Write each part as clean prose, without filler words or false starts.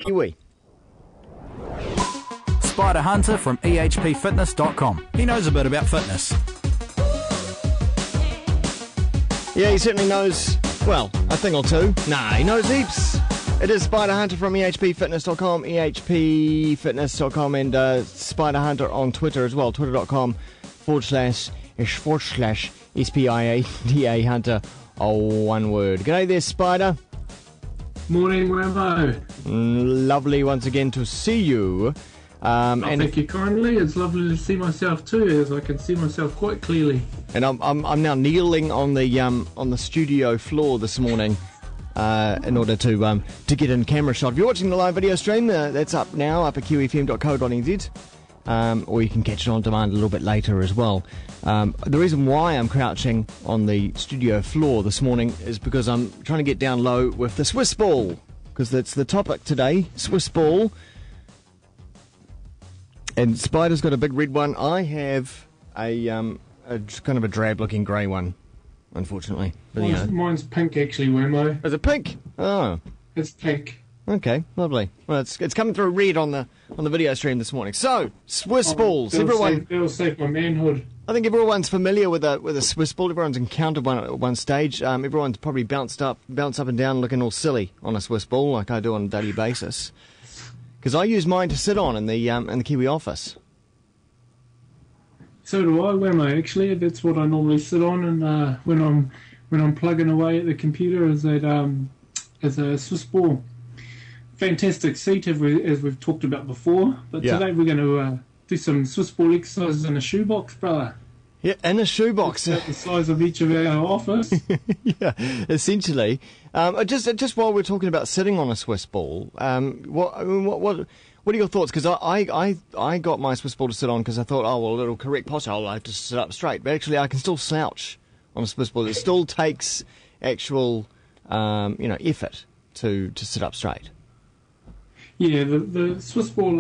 Kiwi. Spida Hunter from ehpfitness.com. He knows a bit about fitness. Yeah, he certainly knows, well, a thing or two. Nah, he knows heaps. It is Spida Hunter from ehpfitness.com, ehpfitness.com, and Spida Hunter on Twitter as well, twitter.com/SPIDA Hunter, all one word. G'day there, Spida. Morning, Wammo. Lovely once again to see you. And thank you kindly. It's lovely to see myself too, as I can see myself quite clearly. And I'm now kneeling on the studio floor this morning in order to get in camera shot. If you're watching the live video stream, that's up now, up at qfm.co.nz, or you can catch it on demand a little bit later as well. The reason why I'm crouching on the studio floor this morning is because I'm trying to get down low with the Swiss ball, because that's the topic today, Swiss ball. And Spider's got a big red one. I have a kind of a drab-looking grey one, unfortunately. But, mine's pink, actually, Wammo. Is it pink? Oh. It's pink. Okay, lovely. Well, it's coming through red on the video stream this morning. So, Swiss balls. It'll save my manhood. I think everyone's familiar with a Swiss ball. Everyone's encountered one at one stage. Everyone's probably bounced up and down looking all silly on a Swiss ball, like I do on a daily basis. Because I use mine to sit on in the Kiwi office. So do I, Wammo. Actually, that's what I normally sit on, and when I'm plugging away at the computer, is a Swiss ball. Fantastic seat, as we've talked about before. But today we're going to do some Swiss ball exercises in a shoebox, brother. Yeah, in a shoebox. It's about the size of each of our office. Yeah, essentially. Just while we're talking about sitting on a Swiss ball, what are your thoughts? Because I got my Swiss ball to sit on because I thought, oh well, it'll correct posture. I'll have to sit up straight. But actually, I can still slouch on a Swiss ball. It still takes actual, effort to sit up straight. Yeah, the Swiss ball,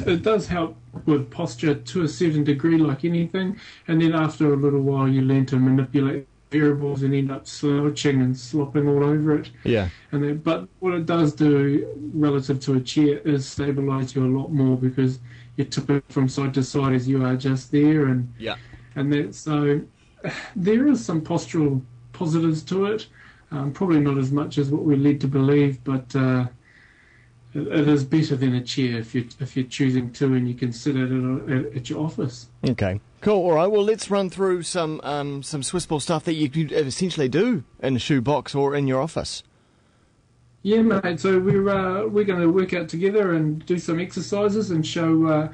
it does help with posture to a certain degree, like anything, and then after a little while you learn to manipulate variables and end up slouching and slopping all over it. Yeah. But what it does do relative to a chair is stabilise you a lot more, because you tip it from side to side as you are just there, and so there is some postural positives to it. Probably not as much as what we're led to believe, but it is better than a chair if you're choosing to, and you can sit at your office. Okay, cool. All right. Well, let's run through some Swiss ball stuff that you could essentially do in a shoebox or in your office. Yeah, mate. So we're going to work out together and do some exercises and show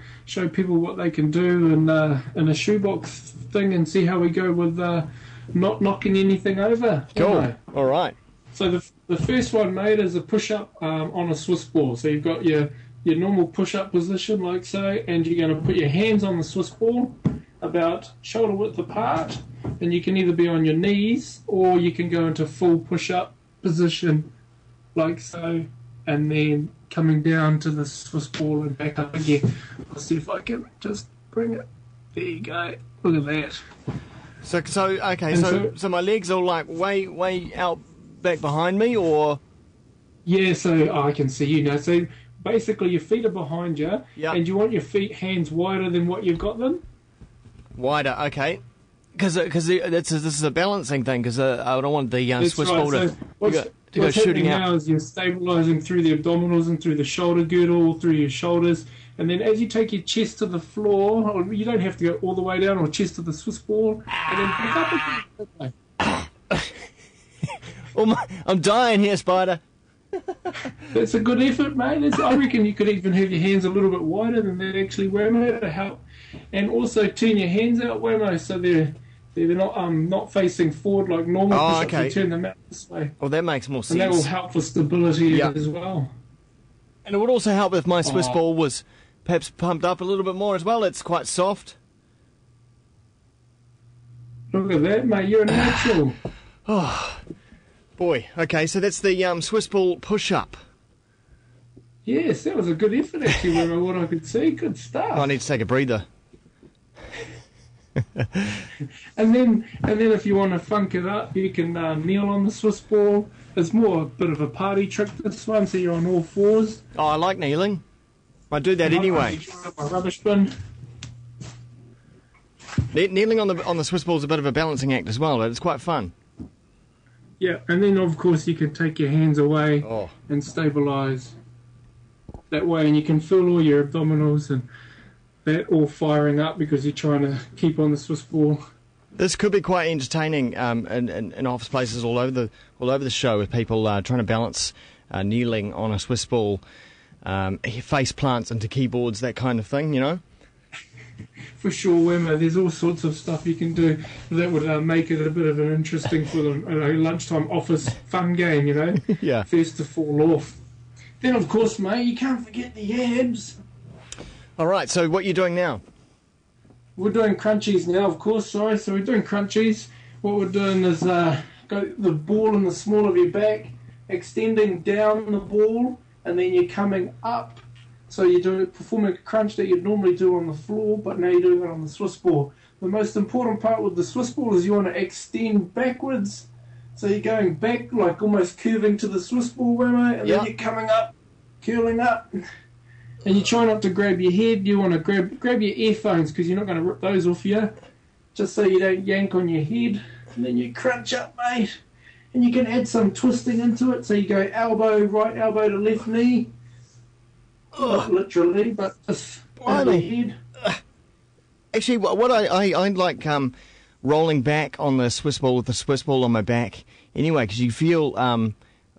people what they can do in a shoebox thing, and see how we go with not knocking anything over. Cool. All right. So the first one, mate, is a push-up on a Swiss ball. So you've got your normal push-up position, like so, and you're going to put your hands on the Swiss ball about shoulder width apart, and you can either be on your knees or you can go into full push-up position, like so, and then coming down to the Swiss ball and back up again. I'll see if I can just bring it. There you go. Look at that. So my legs are like way out back behind me, or? Yeah, so I can see you now. So basically your feet are behind you, and you want your hands wider than what you've got them? Wider, okay. Because this is a balancing thing, because I don't want the Swiss ball to go shooting out. Now is you're stabilising through the abdominals and through the shoulder girdle, through your shoulders, and then as you take your chest to the floor, or you don't have to go all the way down, or chest to the Swiss ball, and then pick up again. I'm dying here, Spida. That's a good effort, mate. I reckon you could even have your hands a little bit wider than that, actually, Wammo, to help. And also turn your hands out, Wammo, so they're not facing forward like normal. Oh, okay. You turn them out this way. Well, that makes more sense. And that will help for stability as well. And it would also help if my Swiss ball was perhaps pumped up a little bit more as well. It's quite soft. Look at that, mate. You're a natural. Oh, boy. Okay, so that's the Swiss ball push-up. Yes, that was a good effort, actually, from what I could see. Good stuff. I need to take a breather. And then if you want to funk it up, you can kneel on the Swiss ball. It's more a bit of a party trick, this one, so you're on all fours. Oh, I like kneeling. I do that anyway. My rubbish bin. Kneeling on the Swiss ball is a bit of a balancing act as well. It's quite fun. Yeah, and then of course you can take your hands away and stabilise that way, and you can feel all your abdominals and that all firing up because you're trying to keep on the Swiss ball. This could be quite entertaining in office places all over the show, with people trying to balance kneeling on a Swiss ball, face plants into keyboards, that kind of thing, you know? For sure, Wammo. There's all sorts of stuff you can do that would make it a bit of an interesting for them, lunchtime office fun game, you know? Yeah. First to fall off. Then, of course, mate, you can't forget the abs. All right, so what are you doing now? We're doing crunchies now, of course, sorry. So we're doing crunchies. What we're doing is got the ball in the small of your back, extending down the ball, and then you're coming up. So you're performing a crunch that you'd normally do on the floor, but now you're doing it on the Swiss ball. The most important part with the Swiss ball is you want to extend backwards. So you're going back, like almost curving to the Swiss ball, Wammo, and then you're coming up, curling up. And you try not to grab your head. You want to grab your earphones because you're not going to rip those off you, just so you don't yank on your head. And then you crunch up, mate. And you can add some twisting into it. So you go right elbow to left knee. Not literally, but just over your head. Actually, what I like rolling back on the Swiss ball with the Swiss ball on my back anyway, because you feel...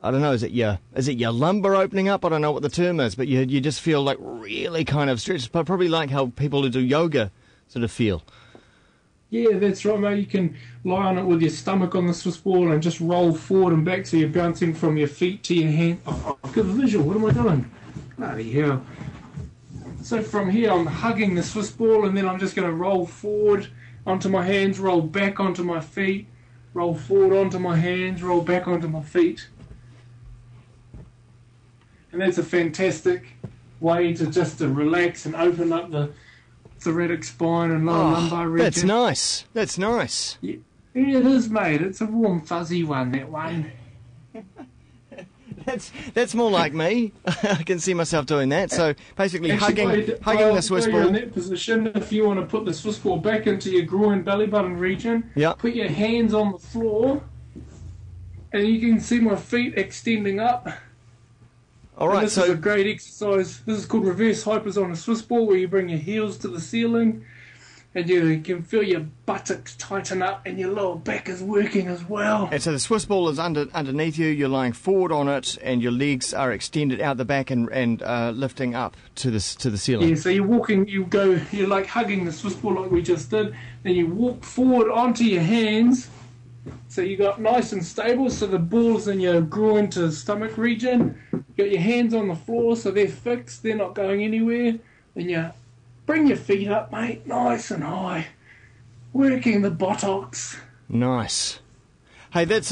I don't know, is it your lumbar opening up? I don't know what the term is, but you just feel like really kind of stretched, but probably like how people who do yoga sort of feel. Yeah, that's right, mate. You can lie on it with your stomach on the Swiss ball and just roll forward and back, so you're bouncing from your feet to your hand. Oh, good visual. What am I doing? Bloody hell. So from here, I'm hugging the Swiss ball, and then I'm just going to roll forward onto my hands, roll back onto my feet, roll forward onto my hands, roll back onto my feet. And that's a fantastic way to relax and open up the thoracic spine and lower lumbar region. That's nice. That's nice. Yeah, it is, mate. It's a warm, fuzzy one, that one. That's more like me. I can see myself doing that. So basically, hugging the Swiss ball. In that position, if you want to put the Swiss ball back into your groin, belly button region, put your hands on the floor, and you can see my feet extending up. All right, this is a great exercise. This is called reverse hypers on a Swiss ball, where you bring your heels to the ceiling and you can feel your buttocks tighten up and your lower back is working as well. And so the Swiss ball is underneath you, you're lying forward on it, and your legs are extended out the back and lifting up to the ceiling. Yeah, so you're walking, you're like hugging the Swiss ball like we just did, then you walk forward onto your hands. So you got nice and stable, so the ball's in your groin to stomach region. You got your hands on the floor, so they're fixed, they're not going anywhere. Then you bring your feet up, mate, nice and high, working the buttocks. Nice. Hey, that's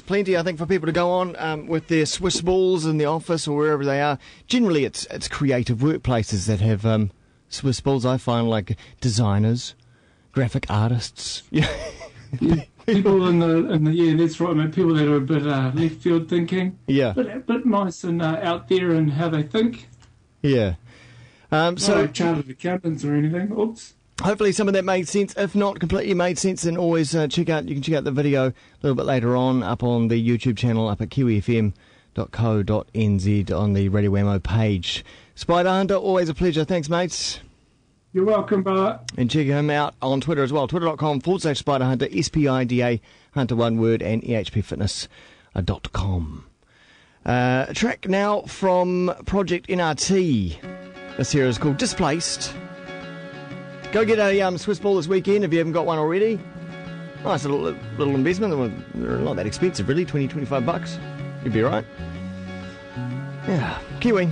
plenty, I think, for people to go on with their Swiss balls in the office or wherever they are. Generally, it's creative workplaces that have Swiss balls. I find, like designers, graphic artists. Yeah, people in the yeah, that's right, mate. People that are a bit left field thinking. Yeah. But nice and out there in how they think. Yeah. So not like chartered accountants or anything. Oops. Hopefully some of that made sense. If not completely made sense, then always you can check out the video a little bit later on up on the YouTube channel up at kiwifm.co.nz on the Radio Wammo page. Spida Hunter, always a pleasure. Thanks, mates. You're welcome, brother. And check him out on Twitter as well. Twitter.com/Spida Hunter, SPIDA Hunter, one word, and ehpfitness.com. Track now from Project NRT. This here is called Displaced. Go get a Swiss ball this weekend if you haven't got one already. Nice little investment. They're not that expensive, really. $20-25. You'd be right. Yeah. Kiwi.